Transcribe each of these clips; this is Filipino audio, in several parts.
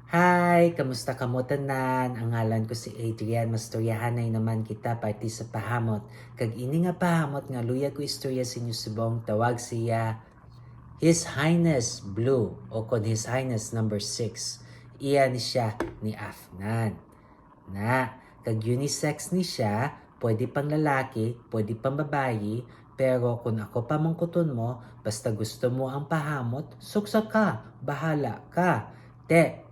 Hi! Kamusta kamo tanan? Ang ngalan ko si Adrian. Mastoryahanay naman kita parte sa pahamot. Kag ini nga pahamot nga luya ko istorya sa inyo subong tawag siya His Highness Blue o kon His Highness number 6. Iya ni siya ni Afnan. Kag unisex ni siya, pwede pang lalaki, pwede pang babayi, pero kung ako pa mangkuton mo, basta gusto mo ang pahamot, suksa ka, bahala ka.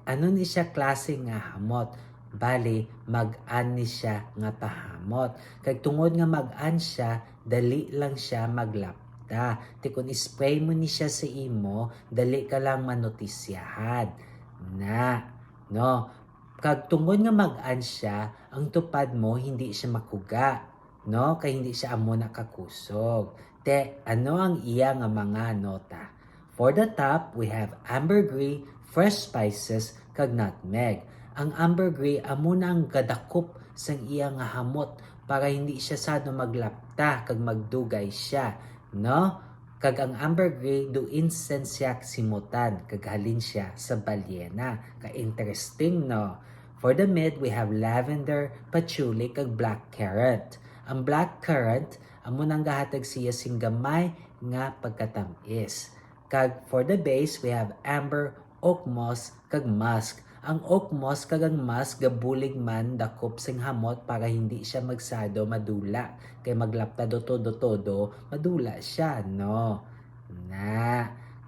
Ano ni siya klase nga hamot? Bali, mag-an ni siya nga pahamot. Kag tungod nga mag-an siya, dali lang siya maglapta. Kung spray mo ni siya sa imo, dali ka lang manotisyahan. No? Kag tungod nga mag-an siya, ang tupad mo hindi siya makuga, no? Kay hindi siya amo nakakusog. Ano ang iya nga mga nota? For the top, we have ambergris, fresh spices, kag nutmeg. Ang ambergris amo na ang gadakop sang iya nga hamot para hindi siya sado maglapta kag magdugay siya, no? Kag ang ambergris do incense siya simutan kag halin siya sa balyena. Ka-interesting, no? For the mid, we have lavender, patchouli, kag black currant. Ang black currant, amo nang gahatag siya sing gamay nga pagkatamis. Kag for the base, we have amber, oak moss, kag musk. Ang oak moss kag ang musk gabulig man dakop sing hamot para hindi siya magsado madula. Kay maglapta do todo madula siya, no?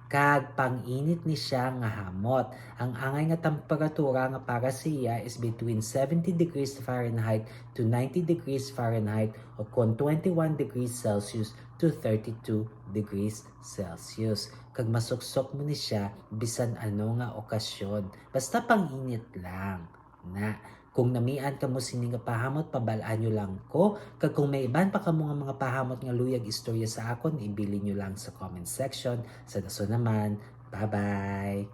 Kag panginit ni siya nga hamot. Ang angay nga temperatura nga para siya is between 70 degrees Fahrenheit to 90 degrees Fahrenheit o kon 21 degrees Celsius to 32 degrees Celsius. Kag masuksok mo ni siya bisan ano nga okasyon. Basta panginit lang. Kung namian ka mo sini nga pahamot, pabalaan nyo lang ko. Kag kung may iban pa ka mga pahamot nga luyag istorya sa akon, ibili nyo lang sa comment section. Sa daso naman, bye-bye!